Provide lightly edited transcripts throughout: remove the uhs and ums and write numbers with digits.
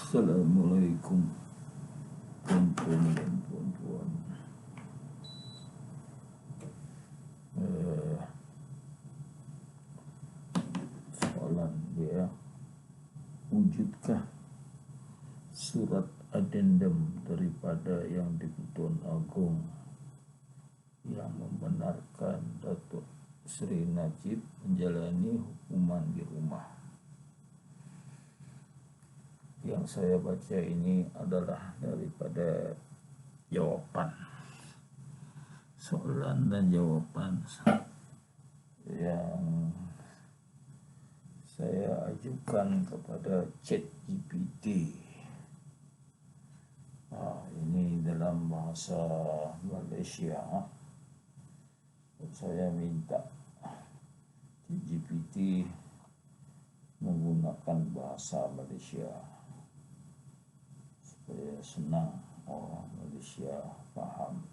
Assalamualaikum tuan-tuan dan puan-puan. Soalan dia, wujudkah surat adendum daripada yang di-Pertuan Agong yang membenarkan Datuk Seri Najib menjalani hukuman di rumah? Yang saya baca ini adalah daripada jawapan, soalan dan jawapan yang saya ajukan kepada ChatGPT. Ini dalam bahasa Malaysia. Saya minta ChatGPT menggunakan bahasa Malaysia supaya senang orang Malaysia faham.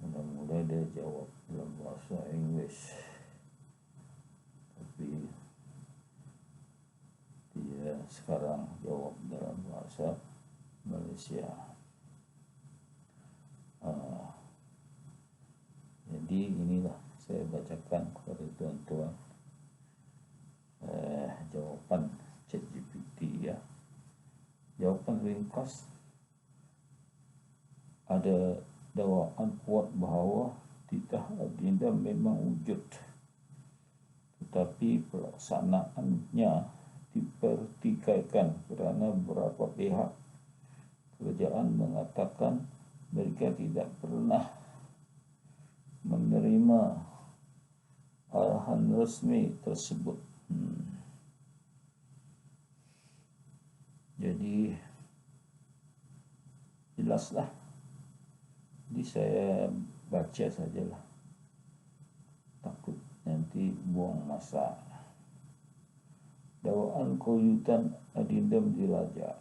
Mula-mula dia jawab dalam bahasa Inggeris, tapi dia sekarang jawab dalam bahasa Malaysia. Jadi inilah saya bacakan kepada tuan-tuan jawapan ChatGPT ya. Jawapan ringkas, ada dakwaan kuat bahawa titah adendum memang wujud, tetapi pelaksanaannya dipertikaikan kerana beberapa pihak. Kerajaan mengatakan mereka tidak pernah menerima arahan resmi tersebut. Jadi jelaslah. Jadi saya baca sajalah, takut nanti buang masa. Dakwaan kuyutan adendum diraja.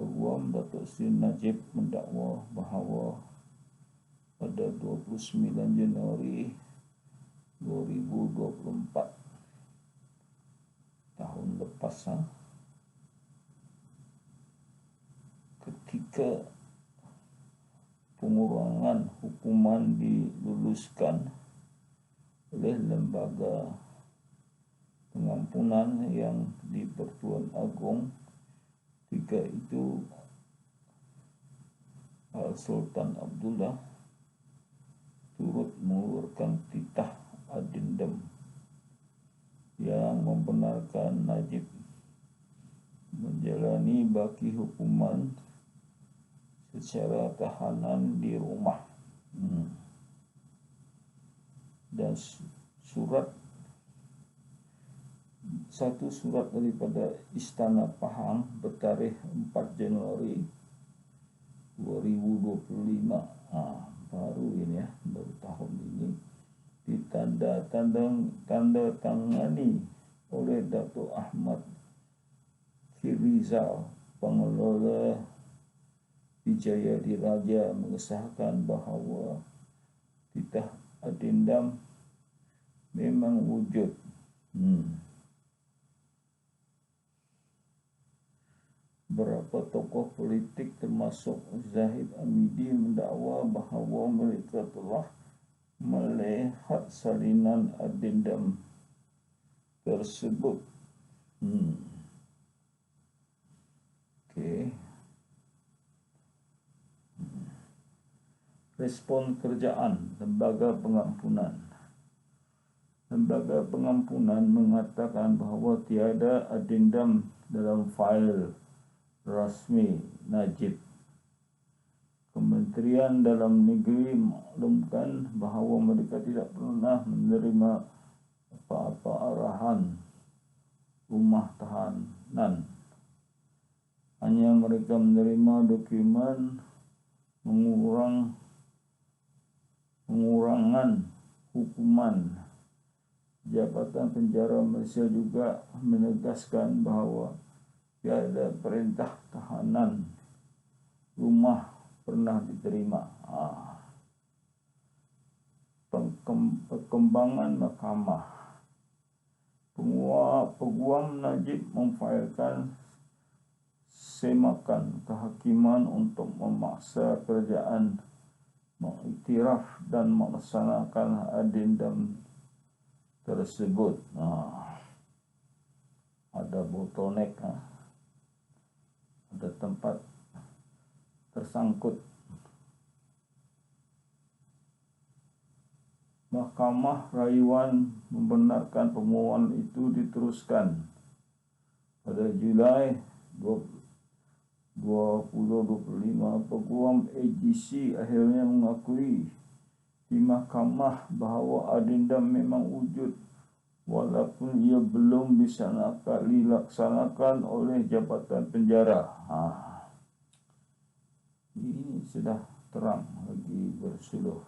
Peguam Datuk Seri Najib mendakwa bahawa pada 29 Januari 2024 tahun lepas, ketika pengurangan hukuman diluluskan oleh lembaga pengampunan yang di-Pertuan Agong, ketika itu Sultan Abdullah turut mengeluarkan titah adendum yang membenarkan Najib menjalani baki hukuman secara tahanan di rumah. Dan satu surat daripada Istana Pahang bertarikh 4 Januari 2025, baru ini ya, baru tahun ini, ditandatangani oleh Datuk Ahmad Khirizal, pengelola Wijaya Diraja, mengesahkan bahawa titah adendum memang wujud. Beberapa tokoh politik termasuk Zahid Hamidi mendakwa bahawa mereka telah melihat salinan adendum tersebut. Respon kerajaan lembaga pengampunan. Lembaga pengampunan mengatakan bahawa tiada adendum dalam fail rasmi Najib. Kementerian Dalam Negeri maklumkan bahawa mereka tidak pernah menerima apa-apa arahan rumah tahanan. Hanya mereka menerima dokumen pengurangan hukuman. Jabatan Penjara Malaysia juga menegaskan bahawa tiada perintah tahanan rumah pernah diterima. Perkembangan mahkamah. Peguam Najib memfailkan semakan kehakiman untuk memaksa kerajaan mengiktiraf dan melaksanakan adendum tersebut. Ada bottleneck, ada tempat tersangkut. Mahkamah Rayuan membenarkan permohonan itu diteruskan. Pada Julai 2025, Peguam AGC akhirnya mengakui di mahkamah bahawa adendum memang wujud walaupun ia belum dilaksanakan oleh Jabatan Penjara. Ini sudah terang lagi bersuluh.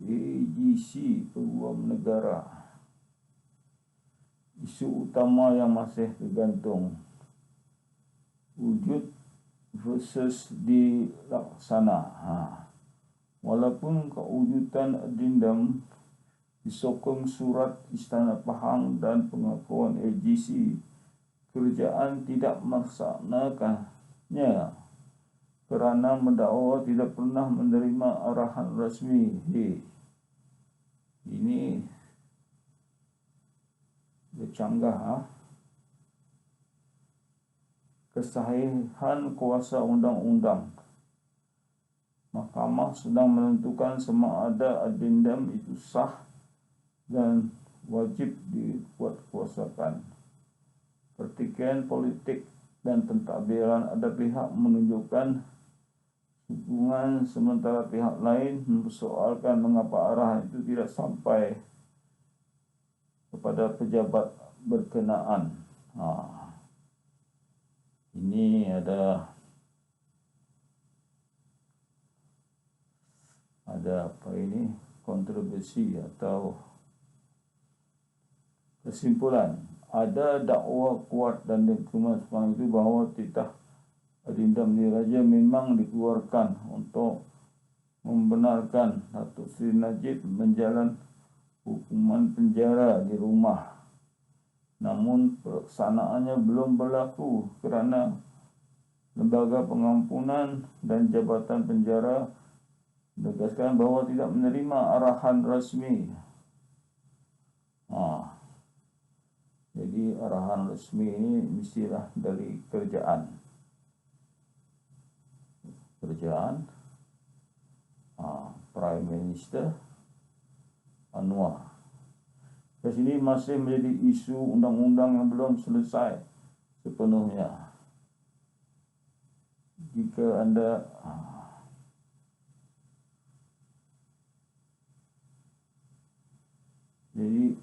AGC, Peguam Negara. Isu utama yang masih tergantung, wujud versus dilaksana. Walaupun kewujudan adendum disokong surat Istana Pahang dan pengakuan AGC, kerajaan tidak melaksanakannya kerana mendakwa tidak pernah menerima arahan rasmi. Ini bercanggah. Kesahihan kuasa undang-undang. Mahkamah sedang menentukan sama ada adendum itu sah dan wajib dikuatkuasakan. Pertikaian politik dan pentadbiran ada pihak menunjukkan hubungan, sementara pihak lain mempersoalkan mengapa arahan itu tidak sampai kepada pejabat berkenaan. Ini ada kontroversi atau kesimpulan. Ada dakwa kuat dan dokumen sepanjang itu bahawa titah adendum diraja memang dikeluarkan untuk membenarkan Datuk Seri Najib menjalani hukuman penjara di rumah. Namun pelaksanaannya belum berlaku kerana Lembaga Pengampunan dan Jabatan Penjara menegaskan bahawa tidak menerima arahan rasmi. Jadi arahan rasmi ini mestilah dari kerajaan. Prime Minister Anwar. Di sini masih menjadi isu undang-undang yang belum selesai sepenuhnya. Jika anda jadi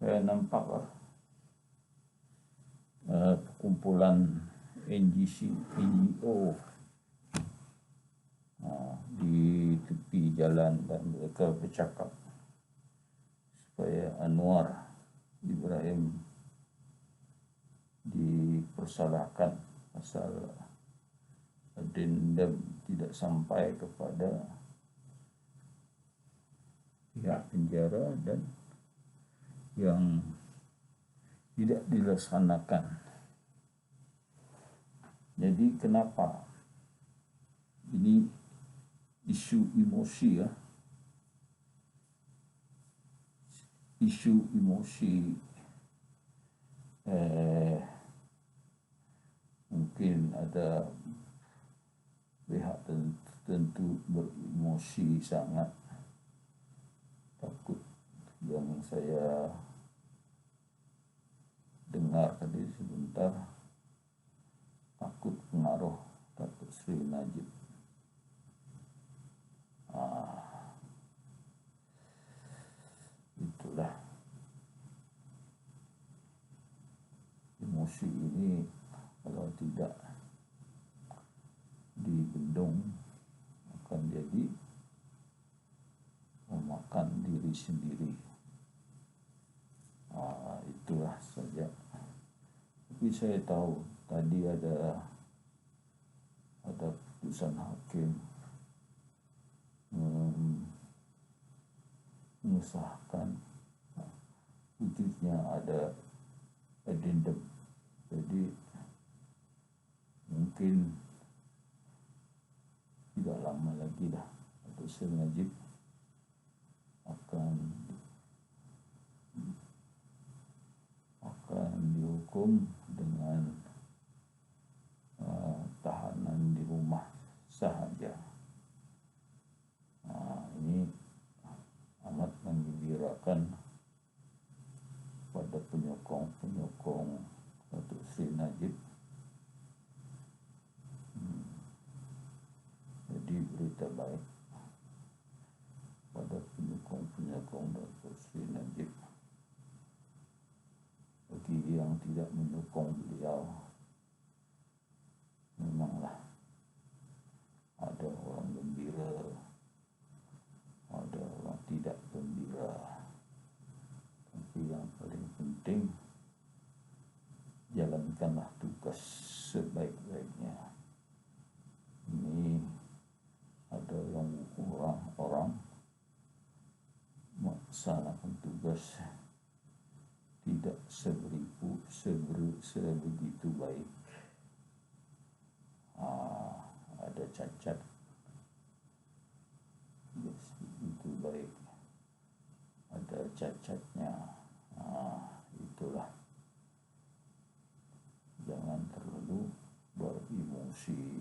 saya nampak kumpulan NGO di tepi jalan dan mereka bercakap supaya Anwar Ibrahim dipersalahkan pasal adendum tidak sampai kepada pihak penjara dan yang tidak dilaksanakan. Jadi kenapa? Ini isu emosi Isu emosi mungkin ada pihak tertentu beremosi sangat. Takut yang saya dengar tadi sebentar, takut pengaruh Datuk Seri Najib. Itulah emosi ini, kalau tidak dibendung akan jadi memakan diri sendiri. Itulah saja. Tapi saya tahu tadi ada putusan hakim mengesahkan takutnya ada addendum. Jadi mungkin tidak lama lagi dah Datuk Seri Najib akan dihukum dengan tahanan di rumah sahaja. Ini amat menggembirakan pada penyokong Datuk Seri Najib. Jadi berita baik pada penyokong Datuk Seri Najib. Bagi yang tidak menyokong beliau, memanglah ada orang gembira, ada orang tidak gembira. Tapi yang paling penting, jalankanlah tugas sebaik-baiknya. Ini ada yang orang melaksanakan tugas tidak sebegitu baik. Ada cacat, itu baik, ada cacatnya. Itulah, jangan terlalu beremosi.